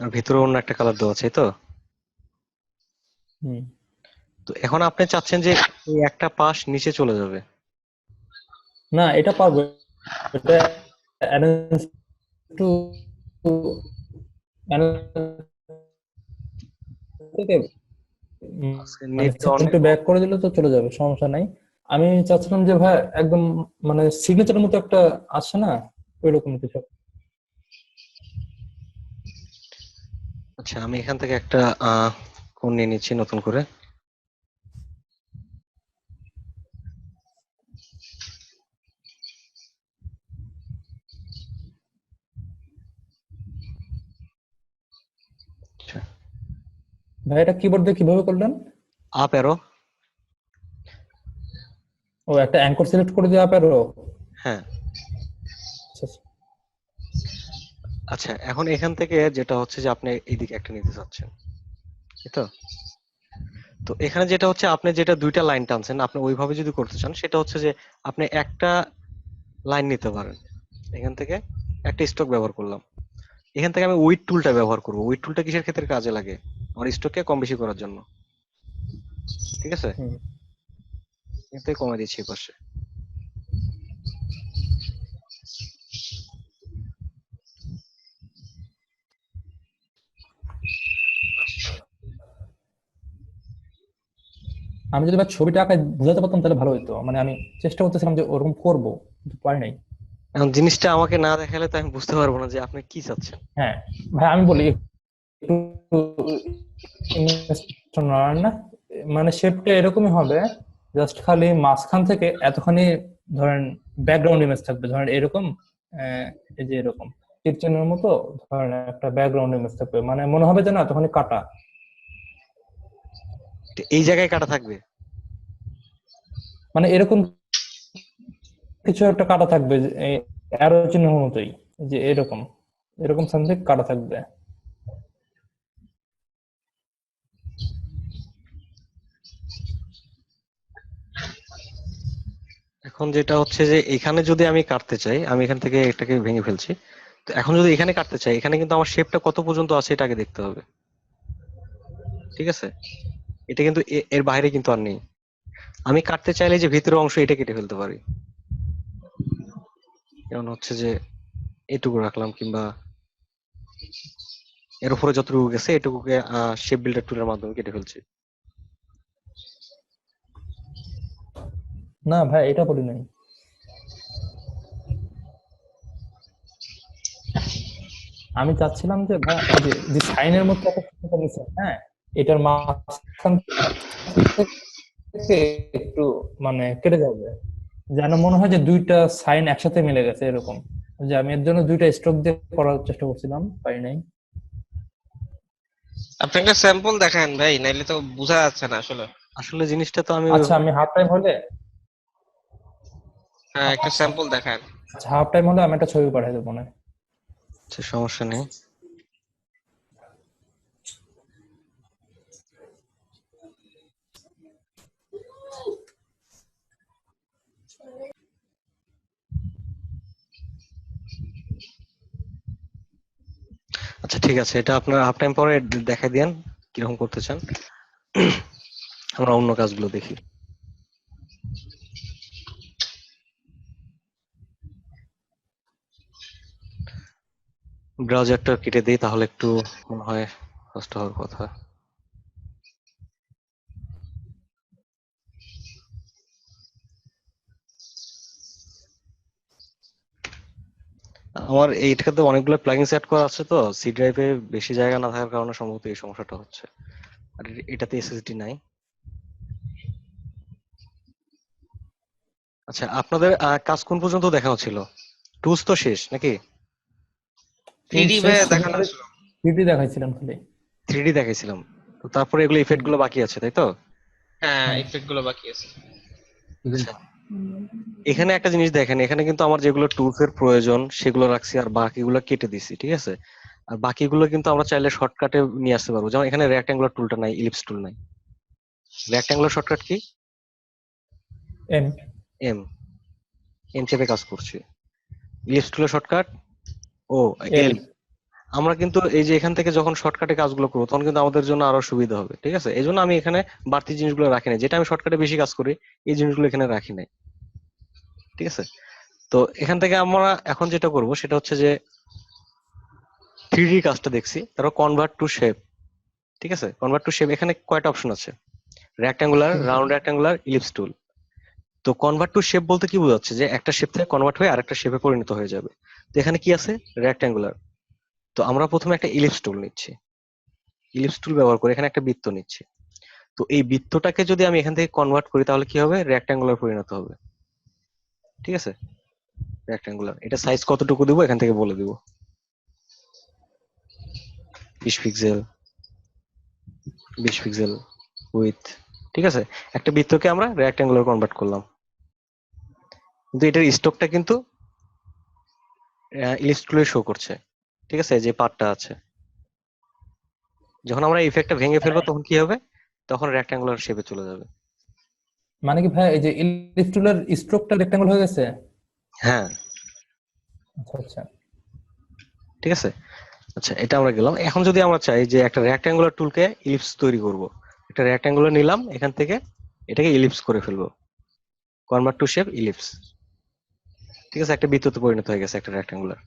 আর ভিতরে অন্য একটা কালার দেওয়া আছে, এই তো। হুম তো এখন আপনি চাচ্ছেন যে এই একটা পাশ নিচে চলে যাবে। না এটা পারবো, এটা অ্যারেঞ্জ টু থেকে আজকে মানে নেটটা অনেক একটু ব্যাক করে দিলে তো চলে যাবে, সমস্যা নাই। আমি চাচ্ছিলাম যে ভাই একদম মানে সিগনেচারের মতো একটা আসে না, ওইরকম কিছু। আচ্ছা, আমি এখান থেকে একটা কোণ নিয়ে নিচ্ছি নতুন করে। আচ্ছা, ভাই এটা কিবোর্ড দিয়ে কিভাবে করলেন? Up arrow. ও একটা অ্যাঙ্কর সিলেক্ট করে দিয়ে আপনারও। হ্যাঁ। আচ্ছা আচ্ছা, এখন এখান থেকে যেটা হচ্ছে যে আপনি এইদিকে একটা নিতে চাচ্ছেন, এই তো। তো এখানে যেটা হচ্ছে আপনি যেটা দুইটা লাইন টানছেন, আপনি ওইভাবে যদি করতে চান সেটা হচ্ছে যে আপনি একটা লাইন নিতে পারেন। এখান থেকে একটা স্ট্রোক ব্যবহার করলাম। এখান থেকে আমি উইড টুলটা ব্যবহার করব। উইড টুলটা কিসের ক্ষেত্রে কাজে লাগে? আমার স্ট্রোককে কম বেশি করার জন্য। ঠিক আছে, হুম। এখান থেকে কমে দিচ্ছি এই পাশে। আমি যদি ভাই ছবিটা আঁকায় বোঝাতে পারতাম তাহলে ভালো হতো, মানে আমি চেষ্টা করতেছিলাম যে ওরকম করবো, কিন্তু পারি নাই। এখন জিনিসটা আমাকে না দেখালে তো আমি বুঝতে পারবো না যে আপনি কি চাচ্ছেন। হ্যাঁ ভাই আমি বলি একটু image না, মানে শেপটা এরকমই হবে, জাস্ট খালি মাঝখান থেকে এতখানি ধরেন ব্যাকগ্রাউন্ড ইমেজ থাকবে, ধরেন এরকম এই যে এরকম তীর চিহ্নের মতো ধরেন একটা ব্যাকগ্রাউন্ড ইমেজ থাকবে, মানে মনে হবে যে না এতখানি কাটা, তো এই জায়গায় কাটা থাকবে। মানে এরকম কিছু একটা কাটা থাকবে, অ্যারো চিহ্ন মতোই, যে এরকম এরকম সামথিং কাটা থাকবে। এখন যেটা হচ্ছে যে এখানে যদি আমি কাটতে চাই, আমি এখান থেকে এটাকে ভেঙে ফেলছি। তো এখন যদি এখানে কাটতে চাই, এখানে কিন্তু আমার শেপটা কত পর্যন্ত আছে এটা আগে দেখতে হবে। ঠিক আছে, এটা কিন্তু এর বাইরে কিন্তু আর নেই। আমি কাটতে চাইলে যে ভিতরের অংশ এটা কেটে ফেলতে পারি। যেমন হচ্ছে যে এটুকু রাখলাম, কিংবা এর উপরে যতটুকু গেছে এটুকুকে শেপ বিল্ডার টুলের মাধ্যমে কেটে ফেলছি। না ভাই এটা বলি নাই, আমি চাচ্ছিলাম যে ভাই এই যে যে সাইনের মধ্যে একটা সুতা নিছে, হ্যাঁ এটার মাঝখান থেকে একটু মানে কেটে যাবে, যেন মনে হয় যে দুইটা সাইন একসাথে মিলে গেছে এরকম। যে আমি এর জন্য দুইটা স্ট্রোক দিয়ে করার চেষ্টা করছিলাম, পারি নাই। আপনি একটা স্যাম্পল দেখান ভাই, নাইলে তো বোঝা যাচ্ছে না আসলে। আসলে জিনিসটা তো আমি আচ্ছা আমি হাফ টাইম হলে, হ্যাঁ, একটা স্যাম্পল দেখান। আচ্ছা হাফ টাইম হলে আমি একটা ছবি পাঠিয়ে দেবো না। আচ্ছা, সমস্যা নেই। আচ্ছা ঠিক আছে, এটা আপনার হাফ টাইম পরে দেখাই দেন কিরকম করতে চান। আমরা অন্য কাজগুলো দেখি। ব্রাউজারটা কেটে দিই, তাহলে একটু মনে হয় কষ্ট হওয়ার কথা। আমার এইটাতে অনেকগুলো প্লাগইন সেট করা আছে, তো সি ড্রাইভে বেশি জায়গা না থাকার কারণে সম্ভবত এই সমস্যাটা হচ্ছে। আর এটাতে এসএসডি নাই। আচ্ছা, আপনাদের কাজ কোন পর্যন্ত দেখানো ছিল? টুলস তো শেষ নাকি? 3D ভাই দেখানো ছিল। 3D দেখাইছিলাম খালি। 3D দেখাইছিলাম, তো তারপরে এগুলো ইফেক্ট গুলো বাকি আছে, তাই তো? হ্যাঁ, হ্যাঁ ইফেক্ট গুলো বাকি আছে। আচ্ছা, এখানে একটা জিনিস দেখেন, এখানে কিন্তু আমার যেগুলো টুলস এর প্রয়োজন সেগুলো রাখছি, আর বাকিগুলো কেটে দিছি। ঠিক আছে, আর বাকিগুলো কিন্তু আমরা চাইলে শর্টকাটে নিয়ে আসতে পারবো। যেমন এখানে রেক্ট্যাঙ্গুলার টুলটা নাই, ইলিপস টুল নাই। Rectangular shortcut key? M. M. M চেপে কাজ করছি। ইলিপস টুলের শর্টকাট ও এল। এল। আমরা কিন্তু এই যে এখান থেকে যখন শর্টকাটে কাজগুলো করবো তখন কিন্তু আমাদের জন্য আরো সুবিধা হবে। ঠিক আছে, এই জন্য আমি এখানে বাড়তি জিনিসগুলো রাখি নাই, যেটা আমি শর্টকাটে বেশি কাজ করি এই জিনিসগুলো এখানে রাখি নাই। ঠিক আছে, তো এখান থেকে আমরা এখন যেটা করব সেটা হচ্ছে যে 3D কাজটা দেখছি, তারপর কনভার্ট টু শেপ। ঠিক আছে, কনভার্ট টু শেপ এখানে কয়টা অপশন আছে? রেক্ট্যাঙ্গুলার, রাউন্ড রেক্ট্যাঙ্গুলার, ইলিপস টুল। তো কনভার্ট টু শেপ বলতে কি বোঝাচ্ছে? যে একটা শেপ থেকে কনভার্ট হয়ে আরেকটা শেপে পরিণত হয়ে যাবে। তো এখানে কি আছে? রেক্ট্যাঙ্গুলার। তো আমরা প্রথমে একটা ইলিপস টুল নিচ্ছি, ইলিপস টুল ব্যবহার করে এখানে একটা বৃত্ত নিচ্ছি। তো এই বৃত্তটাকে যদি আমি এখান থেকে কনভার্ট করি তাহলে কি হবে? রেক্ট্যাঙ্গুলার পরিণত হবে। ঠিক আছে, রেক্ট্যাঙ্গুলার। এটা সাইজ কতটুকু দিব এখান থেকে বলে দিব, 20 পিক্সেল, 20 পিক্সেল উইথ। ঠিক আছে, একটা বৃত্তকে আমরা রেক্ট্যাঙ্গুলার কনভার্ট করলাম, কিন্তু এটার স্টকটা কিন্তু ইলিপস টুলে শো করছে। ঠিক আছে, যে পার্টটা আছে, যখন আমরা ইফেক্টটা ভেঙে ফেলবো তখন কি হবে? তখন রেক্ট্যাঙ্গুলার শেপে চলে যাবে। মানে কি ভাই, এই যে ইলিপস টুলের স্ট্রোকটা রেক্টাঙ্গল হয়ে গেছে? হ্যাঁ, আচ্ছা আচ্ছা। ঠিক আছে। আচ্ছা, এটা আমরা গেলাম। এখন যদি আমরা চাই যে একটা রেক্ট্যাঙ্গুলার টুলকে ইলিপস তৈরি করব, একটা রেক্ট্যাঙ্গুলার নিলাম, এখান থেকে এটাকে ইলিপস করে ফেলবো, কনভার্ট টু শেপ ইলিপস। ঠিক আছে, একটা বৃত্ততে পরিণত হয়ে গেছে একটা রেক্ট্যাঙ্গুলার।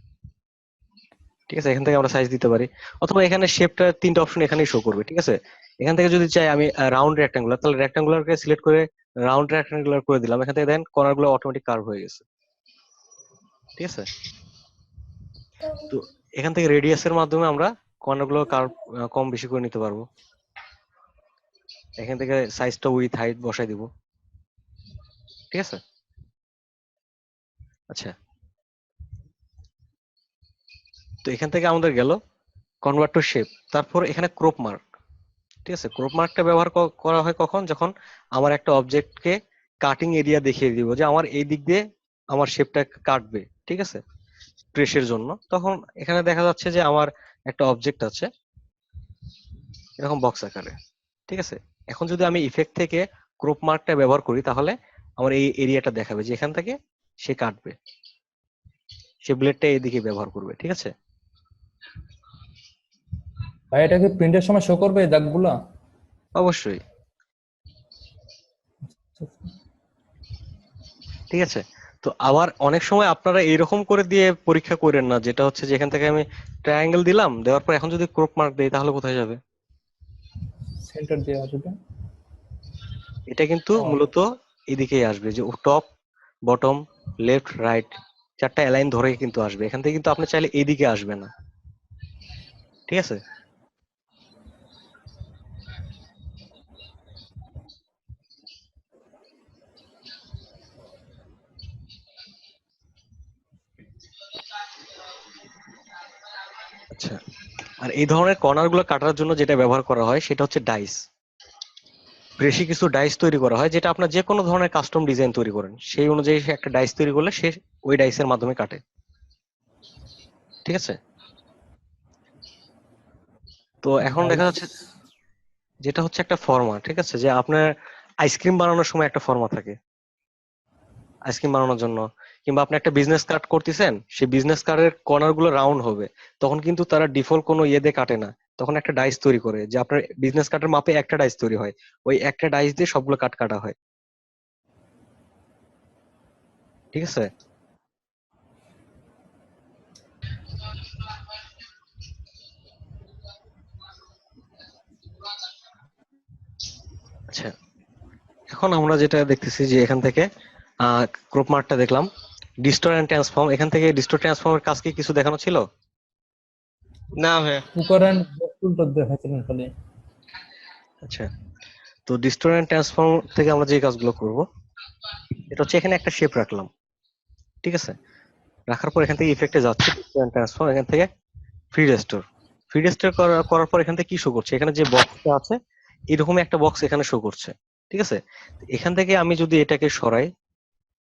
ঠিক আছে, এখান থেকে আমরা সাইজ দিতে পারি, অথবা এখানে শেপটা 3টা অপশন এখানেই শো করবে। ঠিক আছে, এখান থেকে যদি চাই আমি রাউন্ড রেক্ট্যাঙ্গুলার, তাহলে রেক্ট্যাঙ্গুলারকে সিলেক্ট করে রাউন্ড রেক্ট্যাঙ্গুলার করে দিলাম, এখান থেকে দেন কর্নার গুলো অটোমেটিক কার্ভ হয়ে গেছে। ঠিক আছে, তো এখান থেকে রেডিয়াসের মাধ্যমে আমরা কর্নার গুলো কার্ভ কম বেশি করে নিতে পারবো। এখান থেকে সাইজটা উইথ হাইট বসাই দিব। ঠিক আছে, আচ্ছা, তো এখান থেকে আমাদের গেল কনভার্ট টু শেপ। তারপর এখানে ক্রপ মার্ক। ঠিক আছে, ক্রপ মার্কটা ব্যবহার করা হয় কখন? যখন আমার একটা অবজেক্টকে কাটিং এরিয়া দেখিয়ে দিব যে আমার এই দিক দিয়ে আমার শেপটা কাটবে। ঠিক আছে, ট্রেসের জন্য। তখন এখানে দেখা যাচ্ছে যে আমার একটা অবজেক্ট আছে এরকম বক্স আকারে। ঠিক আছে, এখন যদি আমি ইফেক্ট থেকে ক্রপ মার্কটা ব্যবহার করি তাহলে আমার এই এরিয়াটা দেখাবে যে এখান থেকে সে কাটবে, সে ব্লেডটা এইদিকে ব্যবহার করবে। ঠিক আছে, ভাই এটা কি প্রিন্টের সময় শো করবে এই দাগগুলা? অবশ্যই। ঠিক আছে, তো আবার অনেক সময় আপনারা এইরকম করে দিয়ে পরীক্ষা করেন না, যেটা হচ্ছে যে এখান থেকে আমি ট্রায়াঙ্গেল দিলাম, দেওয়ার পর এখন যদি ক্রপ মার্ক দেই তাহলে কোথায় যাবে? সেন্টার দিয়ে আসবে। এটা কিন্তু ও, মূলত এদিকেই আসবে, যে টপ, বটম, লেফট, রাইট 4টা অ্যালাইন ধরে কিন্তু আসবে। এখান থেকে কিন্তু আপনি চাইলে এইদিকে আসবে না। ঠিক আছে, আচ্ছা। আর এই ধরনের কর্নার গুলো কাটার জন্য যেটা ব্যবহার করা হয় সেটা হচ্ছে ডাইস। বেশি কিছু ডাইস তৈরি করা হয়, যেটা আপনার যে কোনো ধরনের কাস্টম ডিজাইন তৈরি করেন সেই অনুযায়ী সে একটা ডাইস তৈরি করলে সে ওই ডাইসের মাধ্যমে কাটে। ঠিক আছে, তো এখন দেখা nice. যাচ্ছে যেটা হচ্ছে একটা ফর্মা। ঠিক আছে, যে আপনার আইসক্রিম বানানোর সময় একটা ফর্মা থাকে আইসক্রিম বানানোর জন্য, কিংবা আপনি একটা বিজনেস কার্ড করতেছেন, সেই বিজনেস কার্ডের কর্নার গুলো রাউন্ড হবে, তখন কিন্তু তারা ডিফল্ট কোনো ইয়ে দিয়ে কাটে না, তখন একটা ডাইস তৈরি করে, যে আপনার বিজনেস কার্ডের মাপে একটা ডাইস তৈরি হয়, ওই একটা ডাইস দিয়ে সবগুলো কাট কাটা হয়। ঠিক আছে, আচ্ছা, এখন আমরা যেটা দেখতেছি যে এখান থেকে ক্রপ মার্কটা দেখলাম, ডিস্টর এন্ড ট্রান্সফর্ম। এখান থেকে ডিস্টর ট্রান্সফর্মের কাজ কি কিছু দেখানো ছিল? না ভাইয়া। কুকার এন্ড টুলটা দেখাচ্ছিলেন খালি। আচ্ছা, তো ডিস্টর এন্ড ট্রান্সফর্ম থেকে আমরা যে কাজগুলো করব, এটা হচ্ছে এখানে একটা শেপ রাখলাম। ঠিক আছে, রাখার পর এখান থেকে ইফেক্টে যাচ্ছে ডিস্টর এন্ড ট্রান্সফর্ম, এখান থেকে ফ্রি রেস্টোর। ফ্রি রেস্টোর করার পর এখান থেকে কি শো করছে? এখানে যে বক্সটা আছে এরকম একটা বক্স এখানে শো করছে। ঠিক আছে, এখান থেকে আমি যদি এটাকে সরাই,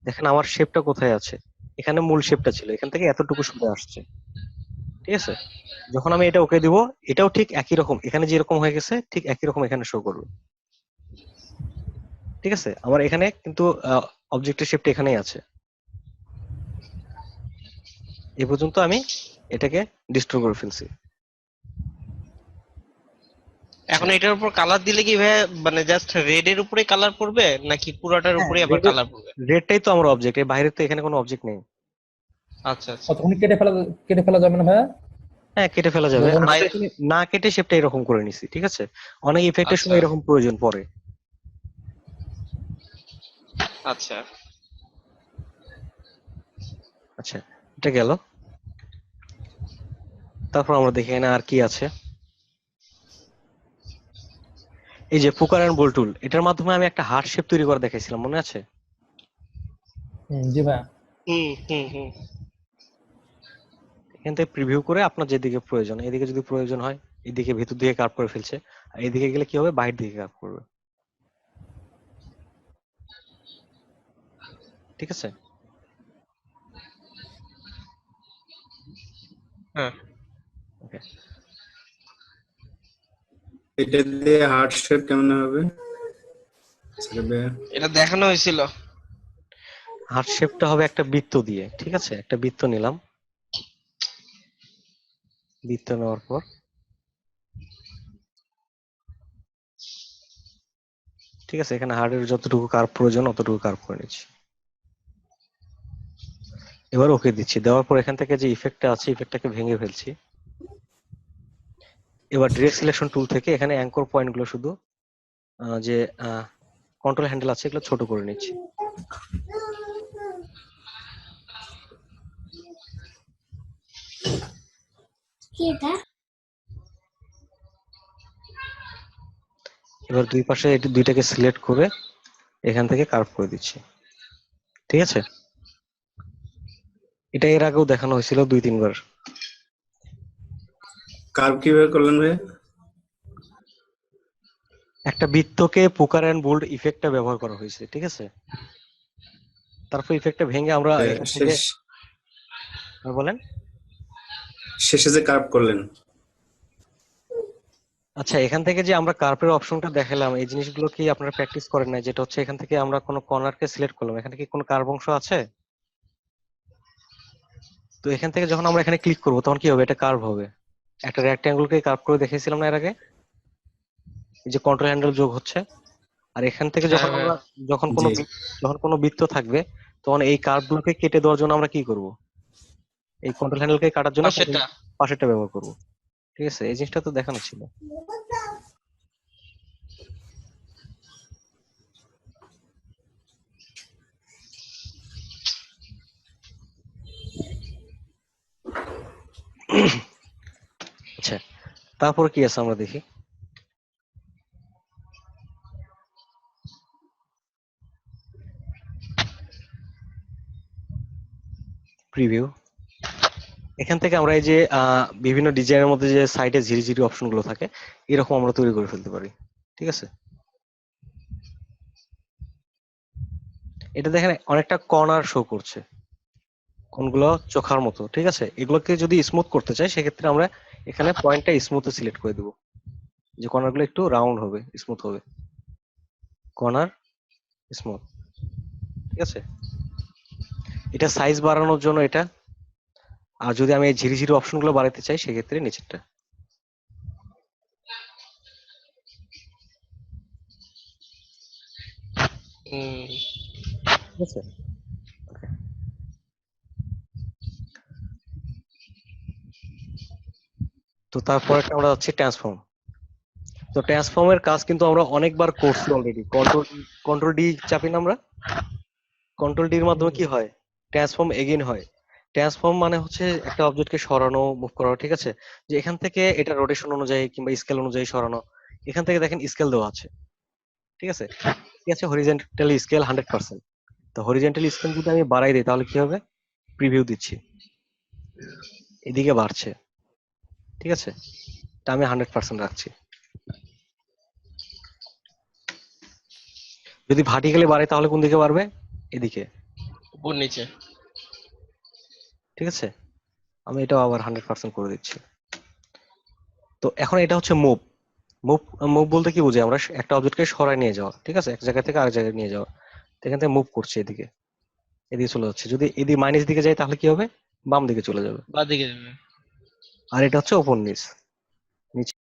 দেখেন আমার শেপটা কোথায় আছে, এখানে মূল শেপটা ছিল, এখান থেকে এতটুকু সরে আসছে। ঠিক আছে, যখন আমি এটা ওকে দিব, এটাও ঠিক একই রকম, এখানে যেরকম হয়ে গেছে ঠিক একই রকম এখানে শো করবে। ঠিক আছে, আমার এখানে কিন্তু অবজেক্টের শেপটা এখানেই আছে। এই পর্যন্ত আমি এটাকে ডিস্ট্রয় করে ফেলছি। এখন এটার উপর কালার দিলে কি ভাইয়া মানে জাস্ট রেড এর উপরে কালার পড়বে নাকি পুরাটার হ্যাঁ, উপরে আবার কালার পড়বে? রেডটাই তো আমার অবজেক্ট, এর বাইরে তো এখানে কোনো অবজেক্ট নেই। আচ্ছা আচ্ছা। কতক্ষণ কেটে ফেলা যাবে না ভাইয়া? হ্যাঁ কেটে ফেলা যাবে। যেমন আমি বাইরে এখানে না কেটে শেপটা এরকম করে নিছি, ঠিক আছে? অনেক ইফেক্টের আচ্ছা সময় এরকম প্রয়োজন পড়ে। আচ্ছা আচ্ছা, এটা গেল। তারপর আমরা দেখি এখানে আর কি আছে। এই যে পুকার এন্ড বোল্ট টুল, এটার মাধ্যমে আমি একটা হার্ট শেপ তৈরি করে দেখাইছিলাম, মনে আছে? জি ভাইয়া। হুম হুম হুম এখান থেকে প্রিভিউ করে আপনার যেদিকে প্রয়োজন, এদিকে যদি প্রয়োজন হয় এদিকে ভেতর দিকে কার্ভ করে ফেলছে, আর এদিকে গেলে কি হবে, বাইরের দিকে কার্ভ করবে, ঠিক আছে? হ্যাঁ ওকে। এটা দিয়ে হার্ট শেপ কেমন হবে? আচ্ছা ভাইয়া, এটা দেখানো হয়েছিল। হার্ট শেপটা হবে একটা বৃত্ত দিয়ে, ঠিক আছে? একটা বৃত্ত নিলাম, বৃত্ত নেওয়ার পর ঠিক আছে, এখানে হার্টের যতটুকু কার্ভ প্রয়োজন অতটুকু কার্ভ করে নিচ্ছি। এবার ওকে দিচ্ছি, দেওয়ার পর এখান থেকে যে ইফেক্টটা আছে ইফেক্টটাকে ভেঙে ফেলছি। এবার ডিরেক্ট সিলেকশন টুল থেকে এখানে অ্যাঙ্কর পয়েন্ট গুলো শুধু যে কন্ট্রোল হ্যান্ডেল আছে এগুলো ছোট করে নিচ্ছি। এবার দুই পাশে এটি দুইটাকে সিলেক্ট করে এখান থেকে কার্ভ করে দিচ্ছি, ঠিক আছে? এটা এর আগেও দেখানো হয়েছিল 2-3 বার। কার্ভ কিভাবে করলেন ভাইয়া? একটা বৃত্তকে পুকার এন্ড বোল্ড ইফেক্টটা ব্যবহার করা হয়েছে, ঠিক আছে? তারপর ইফেক্টটা ভেঙে আমরা এখান থেকে শেষ বলেন। শেষে যে কার্ভ করলেন, আচ্ছা, এখান থেকে যে আমরা কার্ভের অপশনটা দেখালাম, এই জিনিসগুলো কি আপনারা প্র্যাকটিস করেন না? যেটা হচ্ছে এখান থেকে আমরা কোনো কর্নারকে সিলেক্ট করলাম, এখানে কি কোনো কার্ভ অংশ আছে? তো এখান থেকে যখন আমরা এখানে ক্লিক করব তখন কি হবে, এটা কার্ভ হবে। একটা রেক্ট্যাঙ্গেলকে কার্ভ করে দেখিয়েছিলাম না এর আগে, এই যে কন্ট্রোল হ্যান্ডেল যোগ হচ্ছে। আর এখান থেকে হ্যাঁ যখন আমরা জি যখন কোনো বৃত্ত থাকবে তখন এই কার্ভ গুলোকে কেটে দেওয়ার জন্য আমরা কি করব, এই কন্ট্রোল হ্যান্ডেলকে কাটার জন্য পাশেরটা। পাশেরটা ব্যবহার করব, ঠিক আছে? এই জিনিসটা তো দেখানো ছিল। আচ্ছা, তারপর কি আছে আমরা দেখি। প্রিভিউ, এখান থেকে আমরা এই যে বিভিন্ন ডিজাইনের মধ্যে যে সাইডে ঝিরিঝিরি অপশন গুলো থাকে এরকম আমরা তৈরি করে ফেলতে পারি, ঠিক আছে? এটা দেখেন অনেকটা কর্নার শো করছে, কোনগুলো চোখার মতো, ঠিক আছে? এগুলোকে যদি স্মুথ করতে চাই সেক্ষেত্রে আমরা এখানে পয়েন্টটা স্মুথে সিলেক্ট করে দেবো, যে কর্নার গুলো একটু রাউন্ড হবে, স্মুথ হবে, কর্নার স্মুথ, ঠিক আছে? এটা সাইজ বাড়ানোর জন্য এটা। আর যদি আমি এই ঝিরিঝিরি অপশন গুলো বাড়াতে চাই সেক্ষেত্রে নিচেরটা, হুম ঠিক আছে? Okay. তো তারপরে আমরা যাচ্ছি ট্রান্সফর্ম। তো ট্রান্সফর্মের কাজ কিন্তু আমরা অনেকবার করছি অলরেডি। কন্ট্রোল ডি চাপি না আমরা, কন্ট্রোল ডির মাধ্যমে কি হয়, ট্রান্সফর্ম এগেইন হয়। ট্রান্সফর্ম মানে হচ্ছে একটা অবজেক্টকে সরানো, মুভ করানো, ঠিক আছে? যে এখান থেকে এটা রোটেশন অনুযায়ী কিংবা স্কেল অনুযায়ী সরানো। এখান থেকে দেখেন স্কেল দেওয়া আছে, ঠিক আছে? ঠিক আছে, হরিজন্টালি স্কেল 100%। তো হরিজন্টালি স্কেল যদি আমি বাড়াই দিই তাহলে কি হবে, প্রিভিউ দিচ্ছি, এদিকে বাড়ছে, ঠিক আছে? তা আমি 100% রাখছি। যদি ভার্টিক্যালি বাড়ে তাহলে কোন দিকে বাড়বে, এদিকে, উপর নিচে। ঠিক আছে? আমি এটাও আবার 100% করে দিচ্ছি। তো এখন এটা হচ্ছে মুভ। মুভ মুভ বলতে কি বুঝি আমরা, একটা অবজেক্টকে সরায় নিয়ে যাওয়া, ঠিক আছে? এক জায়গা থেকে আরেক জায়গায় নিয়ে যাওয়া। তো এখান থেকে মুভ করছে এদিকে, এদিকে চলে যাচ্ছে। যদি এদিকে মাইনাস দিকে যায় তাহলে কি হবে, বাম দিকে চলে যাবে। বাদিকে যাবে। আর এটা হচ্ছে ওপর নিচ, নিচে